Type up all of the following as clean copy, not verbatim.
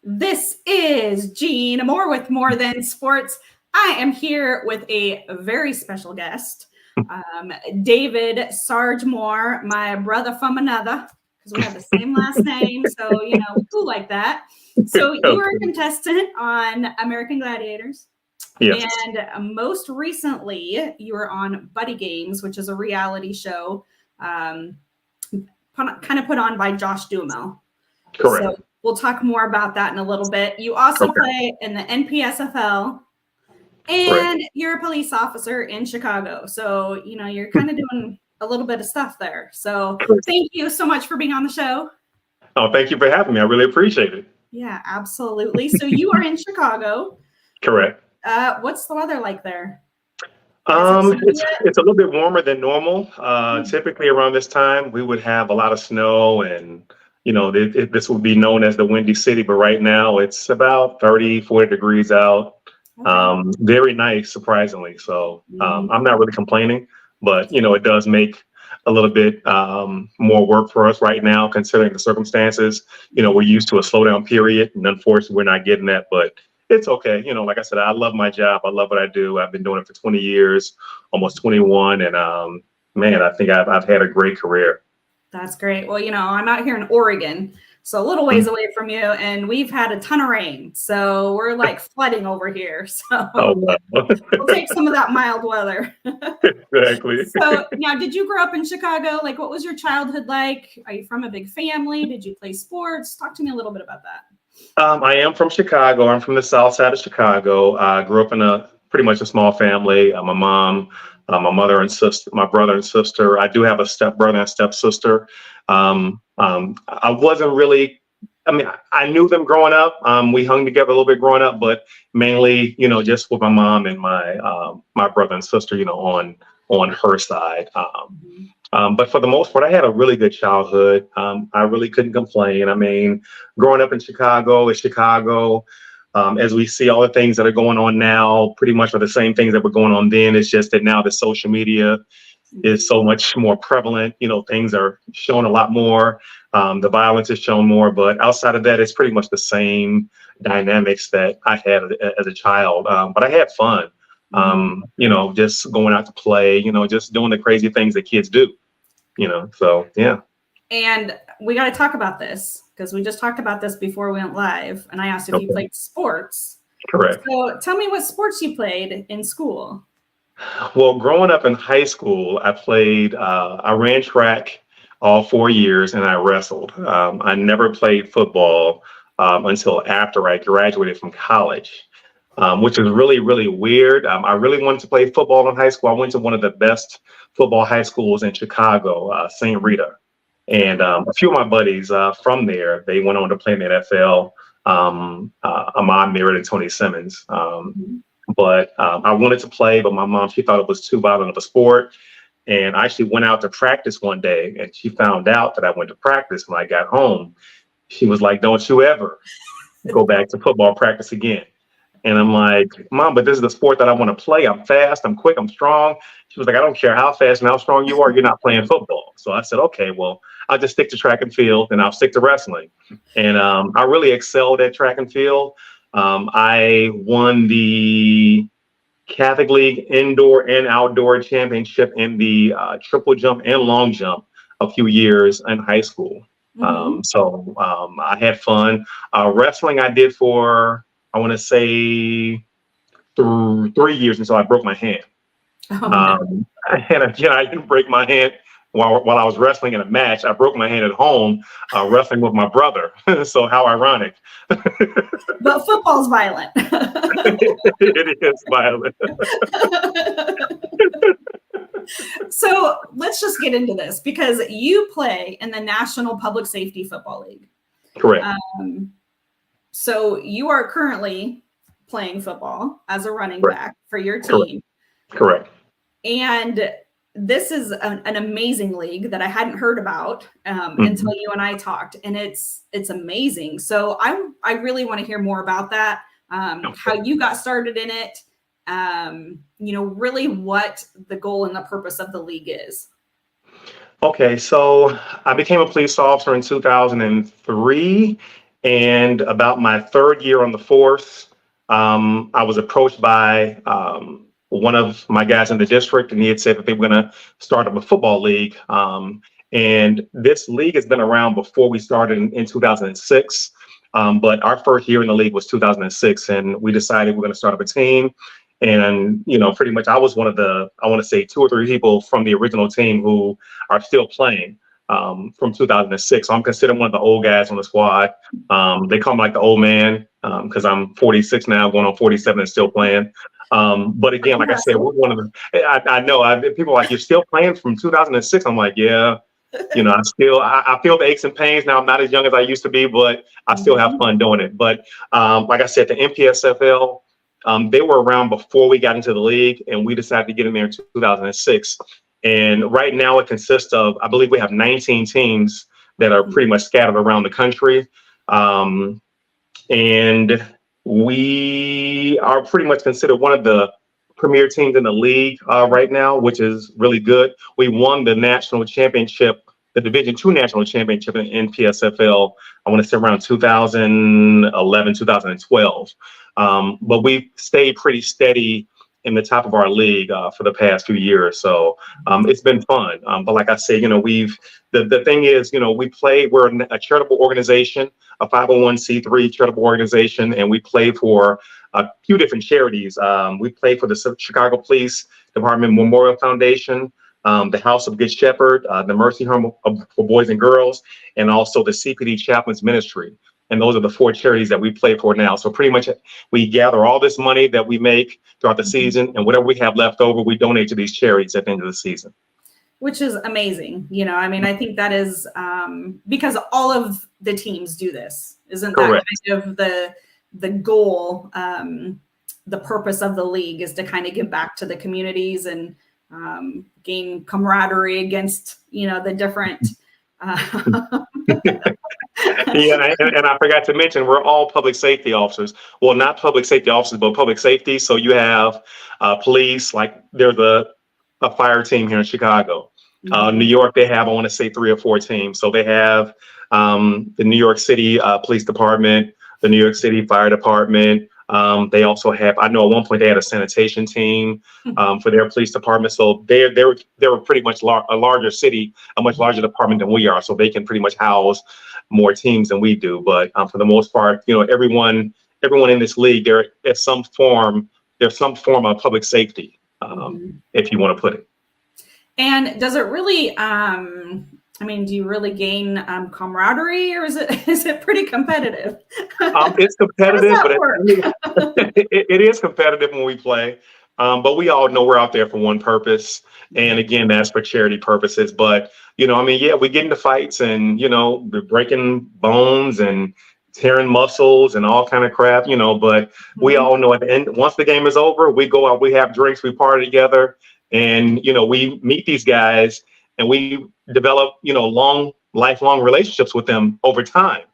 This is Jean Moore with More Than Sports. I am here with a very special guest, David Sarge Moore, my brother from another, because we have the same last name. So, cool like that. So you are a contestant on American Gladiators. Yes. And most recently, you were on Buddy Games, which is a reality show kind of put on by Josh Duhamel. Correct. So we'll talk more about that in a little bit. You also play in the NPSFL, and you're a police officer in Chicago. So, you're kind of doing a little bit of stuff there. So thank you so much for being on the show. Oh, thank you for having me. I really appreciate it. Yeah, absolutely. So you are in Chicago. Correct. What's the weather like there? It's a little bit warmer than normal. Typically around this time, we would have a lot of snow and this would be known as the Windy City, but right now it's about 30, 40 degrees out. Okay. Very nice, surprisingly. So I'm not really complaining, but it does make a little bit more work for us right now, considering the circumstances. We're used to a slowdown period, and unfortunately we're not getting that, but it's okay. Like I said, I love my job. I love what I do. I've been doing it for 20 years, almost 21. And man, I think I've had a great career. That's great. Well, I'm out here in Oregon, so a little ways away from you, and we've had a ton of rain. So we're like flooding over here. So we'll take some of that mild weather. Exactly. So now, did you grow up in Chicago? Like, what was your childhood like? Are you from a big family? Did you play sports? Talk to me a little bit about that. I am from Chicago. I'm from the south side of Chicago. I grew up in pretty much a small family. My mom, my mother and sister, my brother and sister. I do have a stepbrother and stepsister. I wasn't really, I knew them growing up. We hung together a little bit growing up, but mainly, just with my mom and my brother and sister, on her side. But for the most part, I had a really good childhood. I really couldn't complain. Growing up in Chicago, as we see all the things that are going on now, pretty much are the same things that were going on then. It's just that now the social media is so much more prevalent. Things are shown a lot more. The violence is shown more. But outside of that, it's pretty much the same dynamics that I had as a child. But I had fun. Just going out to play, just doing the crazy things that kids do, so yeah. And we got to talk about this because we just talked about this before we went live, and I asked if you played sports. Correct. So tell me what sports you played in school. Well, growing up in high school, I ran track all 4 years, and I wrestled. I never played football until after I graduated from college. Which is really, really weird. I really wanted to play football in high school. I went to one of the best football high schools in Chicago, St. Rita. And a few of my buddies from there, they went on to play in the NFL, Ahmad Merritt and Tony Simmons. But I wanted to play, but my mom, she thought it was too violent of a sport. And I actually went out to practice one day, and she found out that I went to practice. When I got home, she was like, "Don't you ever go back to football practice again." And I'm like, "Mom, but this is the sport that I want to play. I'm fast, I'm quick, I'm strong." She was like, "I don't care how fast and how strong you are, you're not playing football." So I said, "Okay, well, I'll just stick to track and field and I'll stick to wrestling." And I really excelled at track and field. I won the Catholic League indoor and outdoor championship in the triple jump and long jump a few years in high school. So I had fun. Wrestling I did for, I want to say 3 years until I broke my hand. And again, I didn't break my hand while I was wrestling in a match. I broke my hand at home wrestling with my brother. So how ironic. But football's violent. It is violent. So let's just get into this because you play in the National Public Safety Football League. Correct. So you are currently playing football as a running back for your team. Correct. And this is an amazing league that I hadn't heard about until you and I talked, and it's amazing. So I really want to hear more about that, how you got started in it, really what the goal and the purpose of the league is. Okay, so I became a police officer in 2003. And about my third year on the force, I was approached by one of my guys in the district, and he had said that they were going to start up a football league. And this league has been around before we started in 2006. But our first year in the league was 2006, and we decided we're going to start up a team. And, pretty much I was one of I want to say 2 or 3 people from the original team who are still playing from 2006. So I'm considered one of the old guys on the squad. They call me like the old man because I'm 46 now, going on 47 and still playing. But again, like I said, we're one of the, I know people are like, you're still playing from 2006. I'm like, yeah. I feel the aches and pains now. I'm not as young as I used to be, but I still have fun doing it. But like I said, the NPSFL, they were around before we got into the league, and we decided to get in there in 2006. And right now it consists of, I believe we have 19 teams that are pretty much scattered around the country. And we are pretty much considered one of the premier teams in the league right now, which is really good. We won the national championship, the Division II national championship in NPSFL, I want to say around 2011, 2012. But we stayed pretty steady in the top of our league for the past few years. So it's been fun. But like I said, the thing is, we're a charitable organization, a 501c3 charitable organization, and we play for a few different charities. We play for the Chicago Police Department Memorial Foundation, the House of Good Shepherd, the Mercy Home for Boys and Girls, and also the CPD Chaplains Ministry. And those are the 4 charities that we play for now. So pretty much we gather all this money that we make throughout the season, and whatever we have left over, we donate to these charities at the end of the season. Which is amazing. I think that is because all of the teams do this. Isn't Correct. that kind of the goal? The purpose of the league is to kind of give back to the communities and gain camaraderie against, the different. Yeah, and I forgot to mention, we're all public safety officers. Well, not public safety officers, but public safety. So you have police, like there's a fire team here in Chicago. New York, they have, I want to say 3 or 4 teams. So they have the New York City Police Department, the New York City Fire Department. They also have, I know at one point they had a sanitation team for their police department. So they're pretty much a larger city, a much larger department than we are. So they can pretty much house more teams than we do. But for the most part, everyone in this league, there's some form of public safety, if you want to put it. And does it really, do you really gain camaraderie, or is it pretty competitive? It's competitive, but it is competitive when we play. But we all know we're out there for one purpose. And again, that's for charity purposes. But, we get into fights and, we're breaking bones and tearing muscles and all kind of crap, but we all know at the end, once the game is over, we go out, we have drinks, we party together, and, we meet these guys and we develop, lifelong relationships with them over time.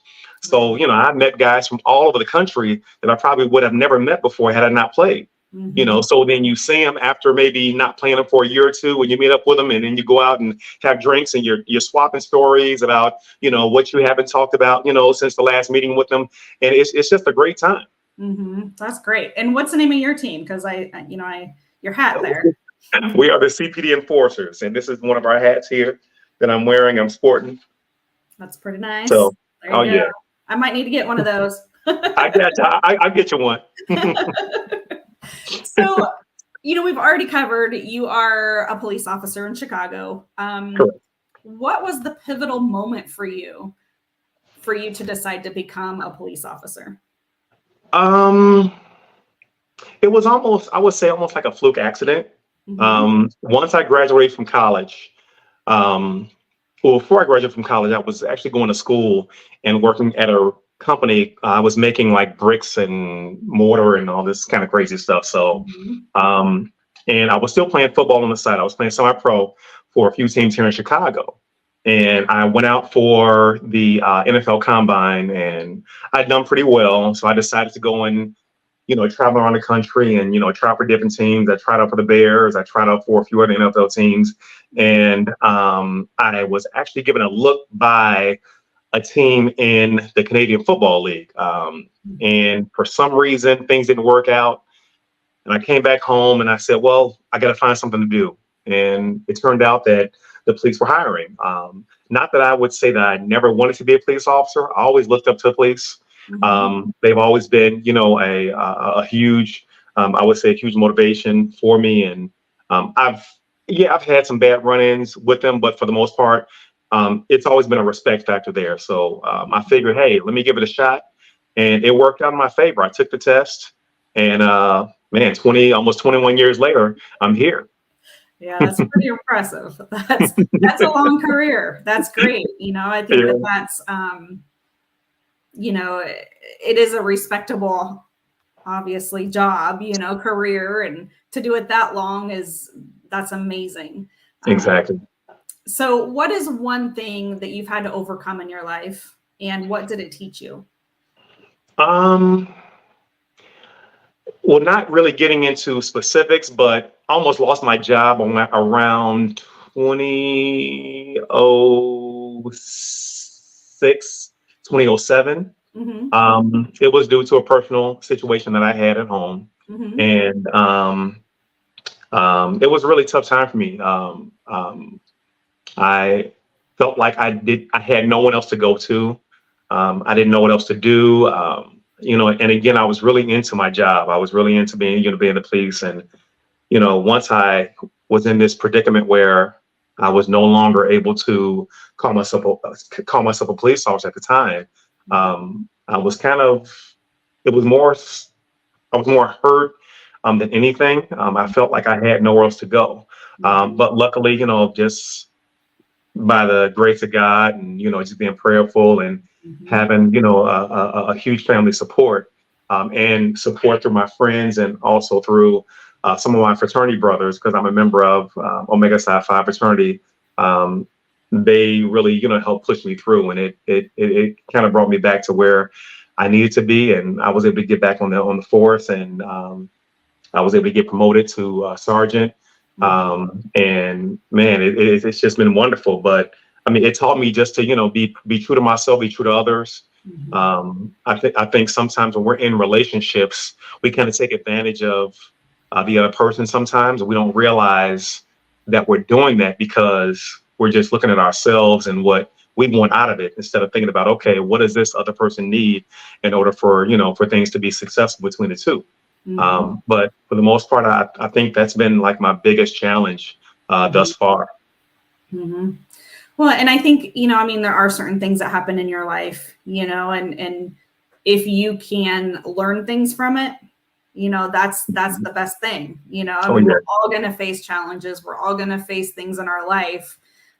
So, I've met guys from all over the country that I probably would have never met before had I not played. So then you see them after maybe not playing them for a year or two, when you meet up with them, and then you go out and have drinks and you're swapping stories about, what you haven't talked about, since the last meeting with them. And it's just a great time. That's great. And what's the name of your team? Because your hat there. We are the CPD Enforcers, and this is one of our hats here that I'm wearing. I'm sporting. That's pretty nice. So, yeah, I might need to get one of those. I'll get you one. So, we've already covered you are a police officer in Chicago. Correct. What was the pivotal moment for you to decide to become a police officer? It was almost like a fluke accident. Once I graduated from college, before I graduated from college, I was actually going to school and working at a company. I was making like bricks and mortar and all this kind of crazy stuff. So, and I was still playing football on the side. I was playing semi-pro for a few teams here in Chicago. And I went out for the NFL Combine, and I'd done pretty well. So I decided to go and, travel around the country and, try for different teams. I tried out for the Bears. I tried out for a few other NFL teams. And I was actually given a look by a team in the Canadian Football League. And for some reason, things didn't work out. And I came back home and I said, well, I got to find something to do. And it turned out that the police were hiring. Not that I would say that I never wanted to be a police officer. I always looked up to the police. They've always been, a huge, I would say, a huge motivation for me. And I've had some bad run-ins with them, but for the most part, it's always been a respect factor there. So I figured, hey, let me give it a shot. And it worked out in my favor. I took the test, and almost 21 years later, I'm here. Yeah, that's pretty impressive. That's a long career. That's great. I think that's it is a respectable, obviously, job, career, and to do it that long that's amazing. Exactly. So what is one thing that you've had to overcome in your life, and what did it teach you? Well, not really getting into specifics, but I almost lost my job around 2006, 2007. It was due to a personal situation that I had at home. And it was a really tough time for me. I felt like I had no one else to go to. I didn't know what else to do. And again, I was really into my job. I was really into being the police. And, once I was in this predicament where I was no longer able to call myself a police officer at the time, I was more hurt than anything. I felt like I had nowhere else to go. But luckily, just by the grace of God and, just being prayerful and having, a huge family support and support through my friends and also through some of my fraternity brothers, because I'm a member of Omega Psi Phi fraternity. They really, helped push me through, and it kind of brought me back to where I needed to be, and I was able to get back on the force, and I was able to get promoted to sergeant. And man, it's just been wonderful. But I mean, it taught me just to, be true to myself, be true to others. I think sometimes when we're in relationships, we kind of take advantage of the other person sometimes. We don't realize that we're doing that because we're just looking at ourselves and what we want out of it, instead of thinking about, okay, what does this other person need in order for, for things to be successful between the two. But for the most part, I think that's been like my biggest challenge thus far. Well, and I think, there are certain things that happen in your life, and if you can learn things from it, that's the best thing, we're all going to face challenges. We're all going to face things in our life.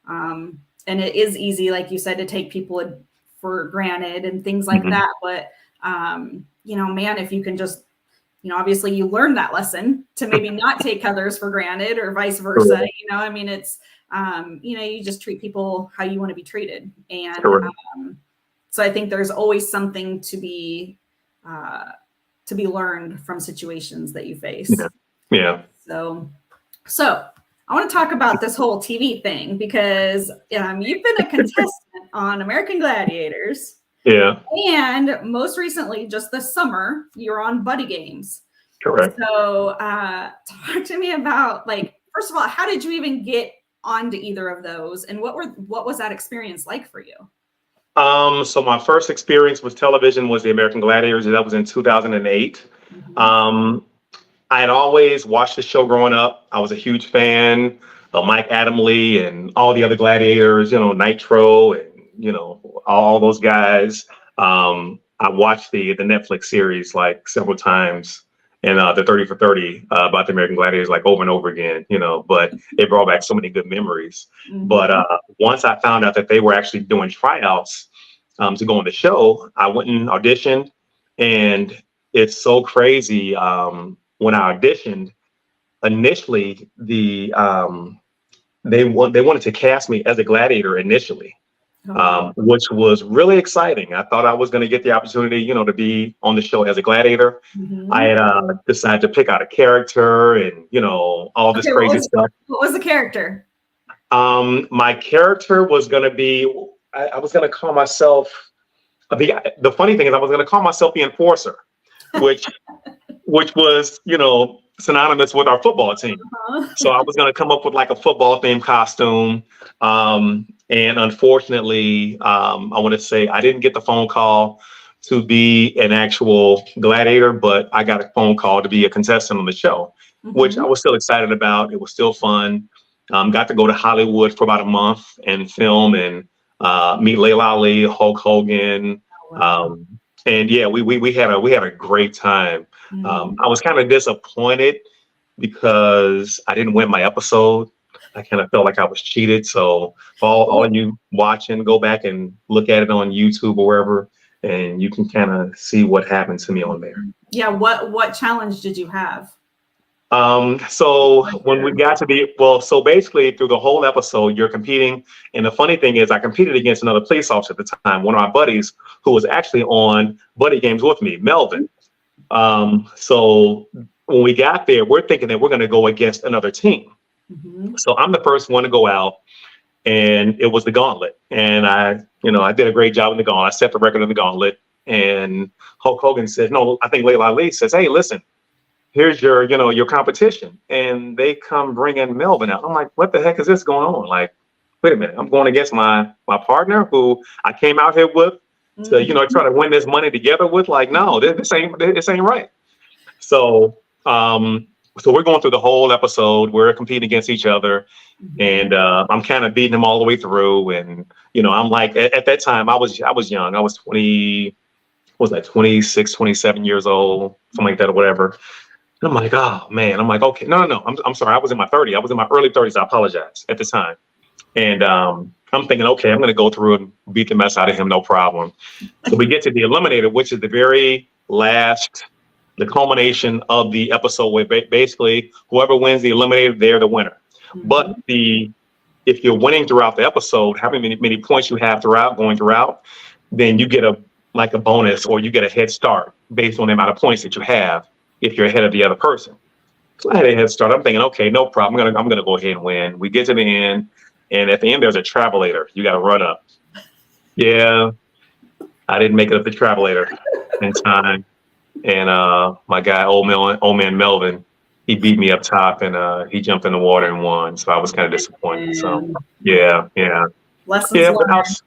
And it is easy, like you said, to take people for granted and things like that. But, man, if you can just, obviously you learn that lesson to maybe not take others for granted or vice versa. It's, you just treat people how you want to be treated. And so I think there's always something to be learned from situations that you face. Yeah. So I want to talk about this whole TV thing, because you've been a contestant on American Gladiators. Yeah. And most recently, just this summer, you're on Buddy Games. Correct. So talk to me about, first of all, how did you even get onto either of those? And what was that experience like for you? So my first experience with television was the American Gladiators. That was in 2008. I had always watched the show growing up. I was a huge fan of Mike Adamle and all the other gladiators, Nitro and, all those guys. I watched the Netflix series several times, and the 30 for 30 about the American Gladiators over and over again, but it brought back so many good memories. But once I found out that they were actually doing tryouts to go on the show, I went and auditioned, and it's so crazy. When I auditioned, initially they wanted to cast me as a gladiator initially. Which was really exciting. I thought I was going to get the opportunity, to be on the show as a gladiator. I had decided to pick out a character and, all this crazy stuff. What was the character? My character was going to be, I was going to call myself, the funny thing is I was going to call myself the enforcer, which was, synonymous with our football team. So I was going to come up with like a football themed costume. And unfortunately, I want to say I didn't get the phone call to be an actual gladiator, but I got a phone call to be a contestant on the show, which I was still excited about. It was still fun. Got to go to Hollywood for about a month and film and meet Layla Ali, Hulk Hogan. And yeah, we had a great time. I was kind of disappointed because I didn't win my episode. I kind of felt like I was cheated. So for all you watching, go back and look at it on YouTube or wherever, and you can kind of see what happened to me on there. Yeah. What challenge did you have? So when we got to so basically through the whole episode, you're competing. And the funny thing is I competed against another police officer at the time, one of my buddies who was actually on buddy games with me, Melvin. So when we got there, we're thinking that we're going to go against another team. So I'm the first one to go out, and it was the gauntlet. And I did a great job in the gauntlet. I set the record in the gauntlet. And Hulk Hogan said, no, I think Layla Ali says, hey, listen, here's your competition. And they come bringing Melvin out. I'm like, what the heck is this going on? Like, wait a minute, I'm going against my partner who I came out here with to, try to win this money together with. Like, no, this ain't right. So, so we're going through the whole episode. We're competing against each other, and I'm kind of beating them all the way through. And I'm like, at that time, I was young. I was 26, 27 years old, something like that, or whatever. And I'm like, oh man. I'm like, okay, no. I'm sorry. I was in my 30s. I was in my early 30s. I apologize at the time. And I'm thinking, okay, I'm going to go through and beat the mess out of him, no problem. So we get to the eliminator, which is the very last. The culmination of the episode where basically whoever wins the eliminator, they're the winner. But if you're winning throughout the episode, how many points you have going throughout, then you get a bonus, or you get a head start based on the amount of points that you have if you're ahead of the other person. So I had a head start. I'm thinking, okay, no problem. I'm gonna go ahead and win. We get to the end, and at the end there's a travelator. You got to run up. Yeah, I didn't make it up the travelator in time. And my guy, old man Melvin, he beat me up top, and he jumped in the water and won. So I was kind of disappointed. So yeah. Lessons learned.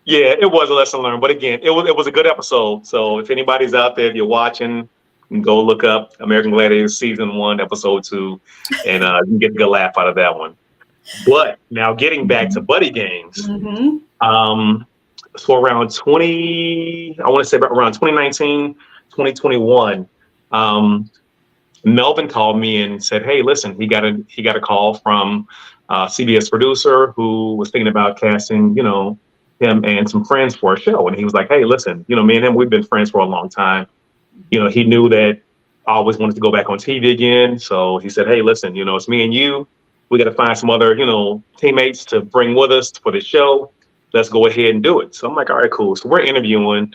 It was a lesson learned. But again, it was a good episode. So if anybody's out there, if you're watching, you can go look up American Gladiators Season 1, Episode 2, and you can get a good laugh out of that one. But now getting back to buddy games, so around 2019. 2021, Melvin called me and said, hey, listen, he got a call from a CBS producer who was thinking about casting, him and some friends for a show. And he was like, hey, listen, me and him, we've been friends for a long time. He knew that I always wanted to go back on TV again. So he said, hey, listen, it's me and you. We got to find some other, teammates to bring with us for the show. Let's go ahead and do it. So I'm like, all right, cool. So we're interviewing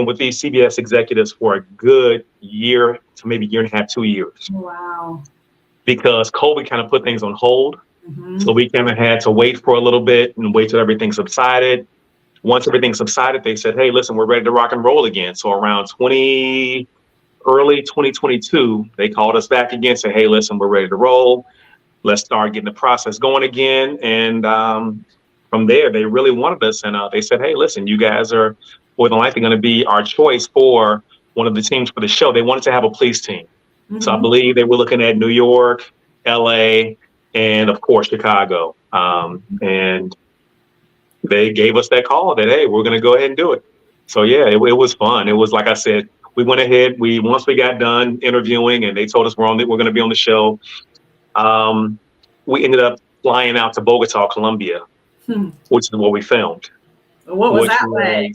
with these CBS executives for a good year to maybe year and a half, 2 years. Wow. Because COVID kind of put things on hold. So we kind of had to wait for a little bit and wait till everything subsided. Once everything subsided, they said, hey, listen, we're ready to rock and roll again. So around early 2022, they called us back again, said, hey, listen, we're ready to roll. Let's start getting the process going again. And from there, they really wanted us. And they said, hey, listen, you guys are more than likely going to be our choice for one of the teams for the show. They wanted to have a police team. So I believe they were looking at New York, LA, and of course, Chicago. And they gave us that call that, hey, we're going to go ahead and do it. So yeah, it was fun. It was, like I said, we went ahead. Once we got done interviewing and they told us we're going to be on the show, we ended up flying out to Bogota, Colombia, which is where we filmed. What was that like?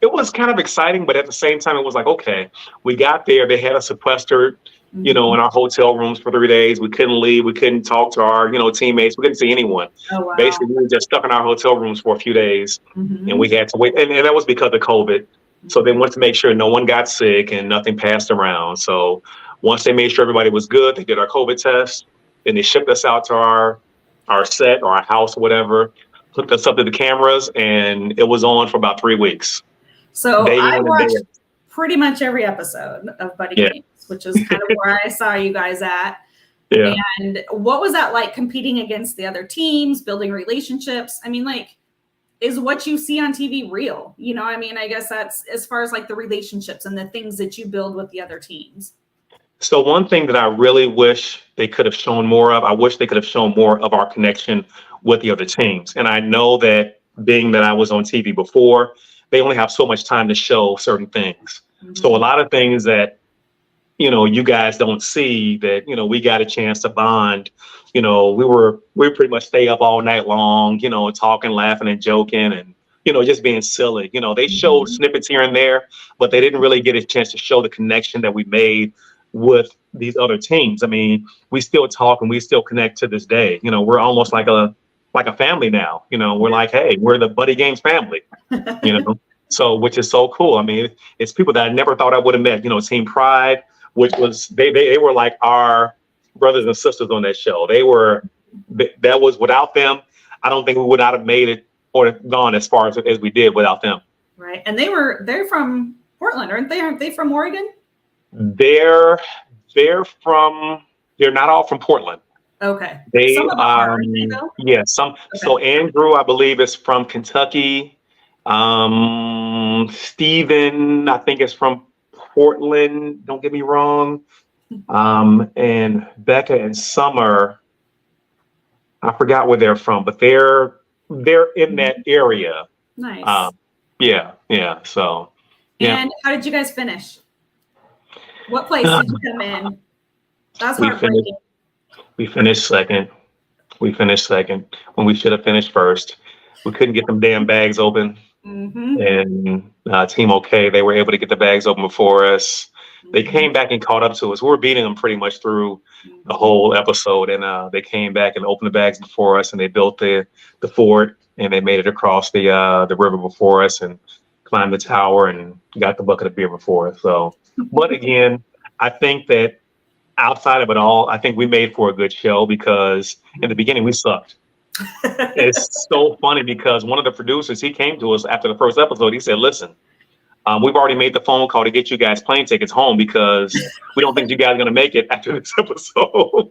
It was kind of exciting, but at the same time, it was like, okay, we got there. They had us sequestered, in our hotel rooms for 3 days. We couldn't leave. We couldn't talk to our, teammates. We couldn't see anyone. Oh, wow. Basically, we were just stuck in our hotel rooms for a few days, and we had to wait. And that was because of COVID. So they wanted to make sure no one got sick and nothing passed around. So once they made sure everybody was good, they did our COVID test. Then they shipped us out to our our set or our house, or whatever, hooked us up to the cameras, and it was on for about 3 weeks. So Day I in and day watched out. pretty much every episode of Buddy Yeah. Games, which is kind of where I saw you guys at. Yeah. And what was that like, competing against the other teams, building relationships? I mean, like, is what you see on TV real? You know, I mean, I guess that's as far as like the relationships and the things that you build with the other teams. So one thing that I really wish they could have shown more of, I wish they could have shown more of our connection with the other teams. And I know that being that I was on TV before, they only have so much time to show certain things. Mm-hmm. So a lot of things that, you know, you guys don't see that, you know, we got a chance to bond. You know, we pretty much stay up all night long, you know, talking, laughing and joking and, you know, just being silly. You know, they showed snippets here and there, but they didn't really get a chance to show the connection that we made with these other teams. I mean, we still talk and we still connect to this day. You know, we're almost like a family now. You know, we're like, hey, we're the Buddy Games family, you know, so which is so cool. I mean, it's people that I never thought I would have met, you know, Team Pride, which was they were like our brothers and sisters on that show. That was without them, I don't think we would not have made it or gone as far as we did without them. Right. And they're from Portland, aren't they? Aren't they from Oregon? They're not all from Portland. Okay. They some of them are, aren't they, though? Yeah, some. Okay. So Andrew, I believe, is from Kentucky. Steven, I think, is from Portland, don't get me wrong. And Becca and Summer, I forgot where they're from, but they're in that area. Nice. Yeah. So yeah. And how did you guys finish? What place did you come in? That's heartbreaking. We finished second. When we should have finished first. We couldn't get them damn bags open. Mm-hmm. And Team OK, they were able to get the bags open before us. Mm-hmm. They came back and caught up to us. We were beating them pretty much through the whole episode, and they came back and opened the bags before us, and they built the fort, and they made it across the river before us, and climbed the tower, and got the bucket of beer before us. So, but again, I think that outside of it all, I think we made for a good show because in the beginning we sucked. It's so funny because one of the producers, he came to us after the first episode. He said, listen, we've already made the phone call to get you guys plane tickets home because we don't think you guys are going to make it after this episode.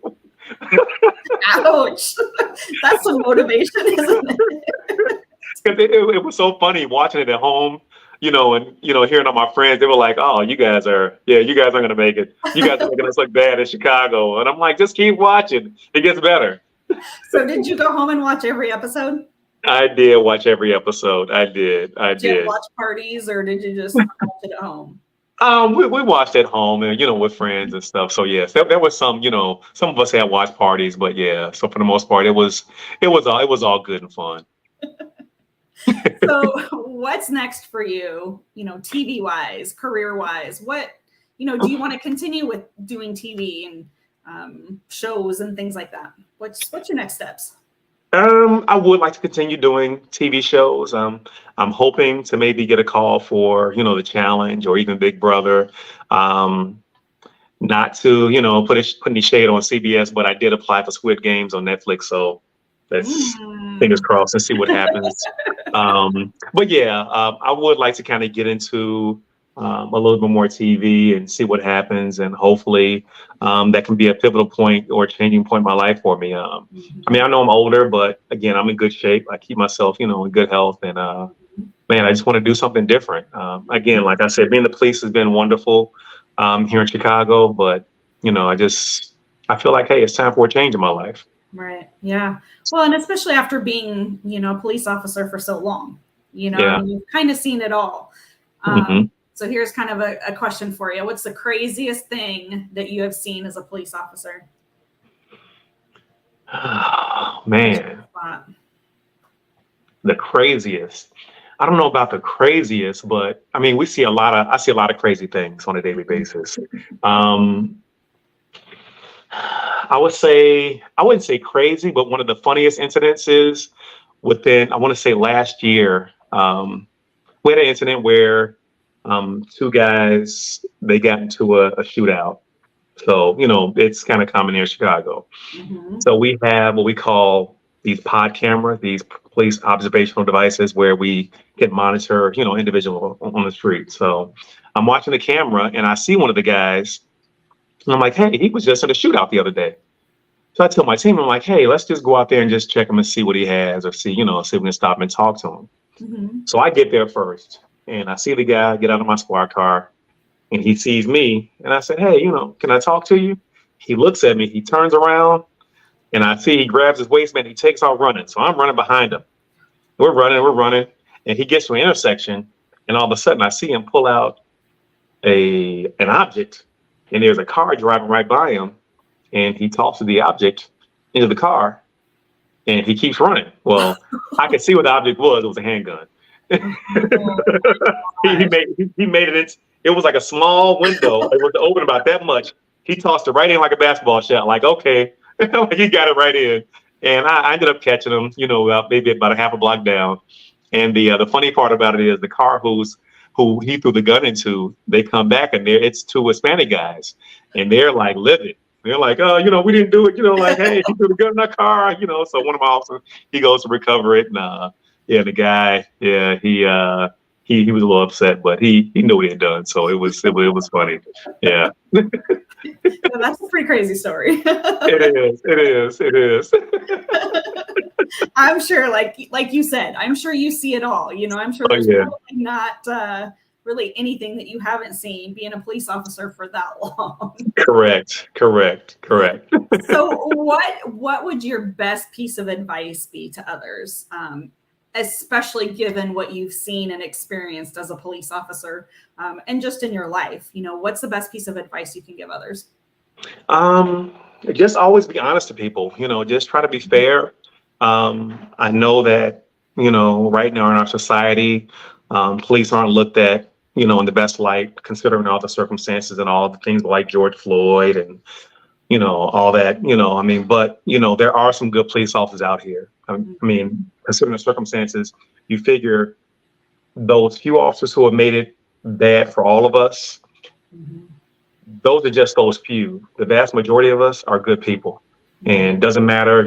Ouch. That's some motivation, isn't it? It was so funny watching it at home, you know, and, you know, hearing all my friends, they were like, oh, you guys aren't going to make it. You guys are making us look bad in Chicago. And I'm like, just keep watching. It gets better. So did you go home and watch every episode? I did watch every episode. I did. Did you watch parties, or did you just watch it at home? We watched at home and, you know, with friends and stuff. So yes, there was some, you know, some of us had watched parties, but yeah. So for the most part, it was all good and fun. So what's next for you? You know, TV wise, career wise, what, you know, do you want to continue with doing TV and shows and things like that? What's your next steps? I would like to continue doing TV shows. I'm hoping to maybe get a call for, you know, The Challenge or even Big Brother. Not to, you know, put any shade on CBS, but I did apply for Squid Games on Netflix, so let's fingers crossed and see what happens. But yeah, I would like to kind of get into a little bit more TV and see what happens, and hopefully that can be a pivotal point or a changing point in my life for me. I mean, I know I'm older, but again, I'm in good shape. I keep myself, you know, in good health, and man, I just want to do something different. Again, like I said, being the police has been wonderful here in Chicago, but you know, I feel like, hey, it's time for a change in my life. Right. Yeah. Well, and especially after being, you know, a police officer for so long, you know, yeah. You've kind of seen it all. So here's kind of a question for you. What's the craziest thing that you have seen as a police officer? Oh, man. The craziest. I don't know about the craziest, but I mean, I see a lot of crazy things on a daily basis. I wouldn't say crazy, but one of the funniest incidents is within, I want to say last year, we had an incident where two guys, they got into a shootout. So, you know, it's kind of common here in Chicago. So we have what we call these pod cameras, these police observational devices where we can monitor, individual on the street. So I'm watching the camera and I see one of the guys and I'm like, hey, he was just in a shootout the other day. So I tell my team, I'm like, hey, let's just go out there and just check him and see what he has, or see if we can stop him and talk to him. Mm-hmm. So I get there first and I see the guy get out of my squad car and he sees me and I said, hey, can I talk to you? He looks at me, he turns around and I see he grabs his waistband, he takes off running. So I'm running behind him. We're running. And he gets to an intersection and all of a sudden I see him pull out an object and there's a car driving right by him. And he tosses the object into the car and he keeps running. Well, I could see what the object was. It was a handgun. he made it. It was like a small window. It was open about that much. He tossed it right in like a basketball shot. Like, okay, he got it right in. And I ended up catching him, maybe about a half a block down. And the funny part about it is the car who he threw the gun into, they come back and it's two Hispanic guys. And they're like livid. They're like, oh, we didn't do it. Like, hey, he threw the gun in our car. So one of my officers, he goes to recover it. And the guy, he was a little upset, but he knew what he had done. So it was funny. Yeah. That's a pretty crazy story. It is. I'm sure, like you said, I'm sure you see it all. I'm sure there's probably not really anything that you haven't seen being a police officer for that long. Correct. So what would your best piece of advice be to others, especially given what you've seen and experienced as a police officer, and just in your life? What's the best piece of advice you can give others? Just always be honest to people. Just try to be fair. I know that right now in our society, police aren't looked at in the best light, considering all the circumstances and all the things like George Floyd and all that. But there are some good police officers out here. Considering the circumstances, you figure those few officers who have made it bad for all of us, those are just those few. The vast majority of us are good people. And doesn't matter,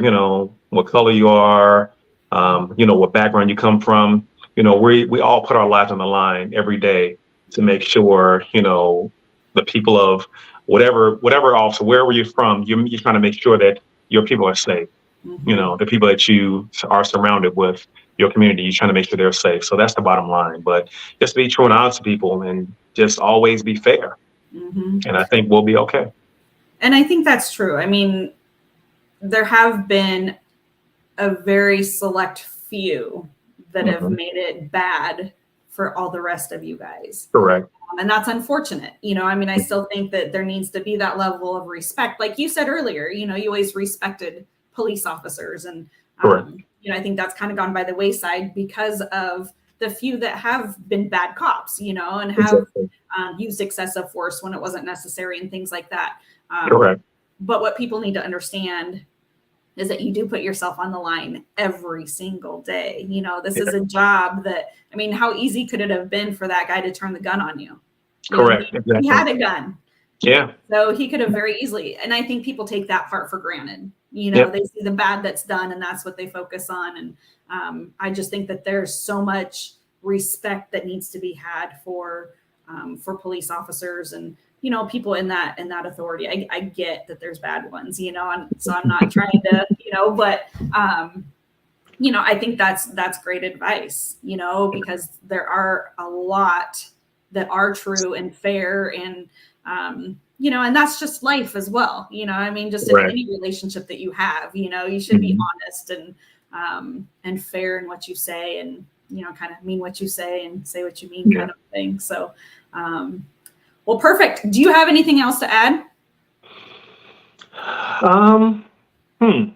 what color you are, what background you come from. We all put our lives on the line every day to make sure, the people of whatever officer, wherever you're from, you're trying to make sure that your people are safe. The people that you are surrounded with, your community, you're trying to make sure they're safe. So that's the bottom line. But just be true and honest to people and just always be fair. And I think we'll be okay. And I think that's true. There have been a very select few that have made it bad for all the rest of you guys. Correct. And that's unfortunate. I still think that there needs to be that level of respect. Like you said earlier, you always respected police officers. And, I think that's kind of gone by the wayside because of the few that have been bad cops, and have used excessive force when it wasn't necessary and things like that. Correct. But what people need to understand is that you do put yourself on the line every single day. This is a job that, how easy could it have been for that guy to turn the gun on you? Correct. Exactly. He had a gun. Yeah. So he could have very easily, and I think people take that part for granted. They see the bad that's done and that's what they focus on. And I just think that there's so much respect that needs to be had for police officers and, people in that authority. I get that there's bad ones, and so I'm not trying to, but, I think that's great advice, because there are a lot that are true and fair and, and that's just life as well. Just in any relationship that you have, you should be honest and fair in what you say and, kind of mean what you say and say what you mean kind of thing. So, well, perfect. Do you have anything else to add? Let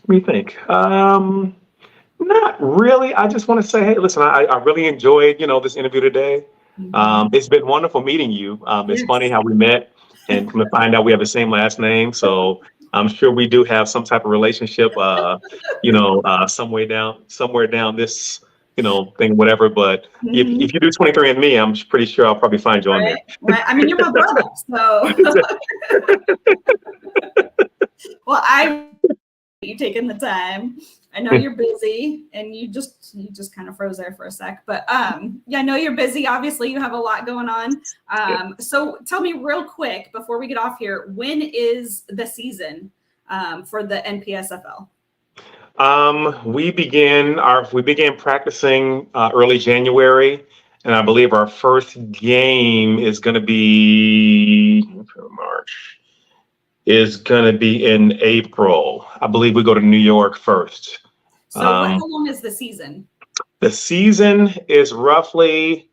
me think. Not really. I just want to say, hey, listen, I really enjoyed, this interview today. It's been wonderful meeting you. It's funny how we met and come to find out we have the same last name. So I'm sure we do have some type of relationship, somewhere down this, thing, whatever. But if you do 23andMe, I'm pretty sure I'll probably find you on there. Right. You're my brother. So, well, you taking the time. I know you're busy, and you just kind of froze there for a sec, but yeah, I know you're busy. Obviously, you have a lot going on. So tell me real quick before we get off here, when is the season for the NPSFL? We began practicing early January, and I believe our first game is going to be March. Is going to be in April. I believe we go to New York first. So how long is the season? The season is roughly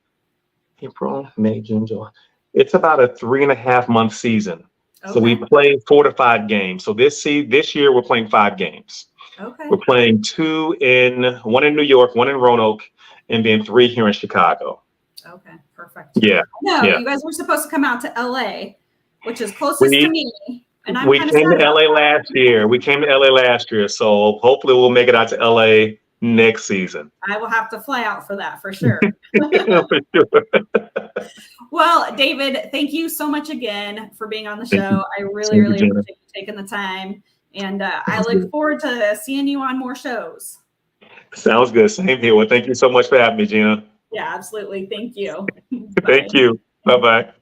April, May, June, July. It's about a 3.5-month season. Okay. So we play 4 to 5 games. So this year we're playing 5 games. Okay. We're playing 1 in New York, 1 in Roanoke, and then 3 here in Chicago. Okay, perfect. Yeah. No, yeah. You guys were supposed to come out to LA, which is closest to me. And we came to LA last year. So hopefully we'll make it out to LA next season. I will have to fly out for that for sure. For sure. Well, David, thank you so much again for being on the show. I really appreciate you taking the time. And I look forward to seeing you on more shows. Sounds good. Same here. Well, thank you so much for having me, Gina. Yeah, absolutely. Thank you. Thank you. Bye-bye.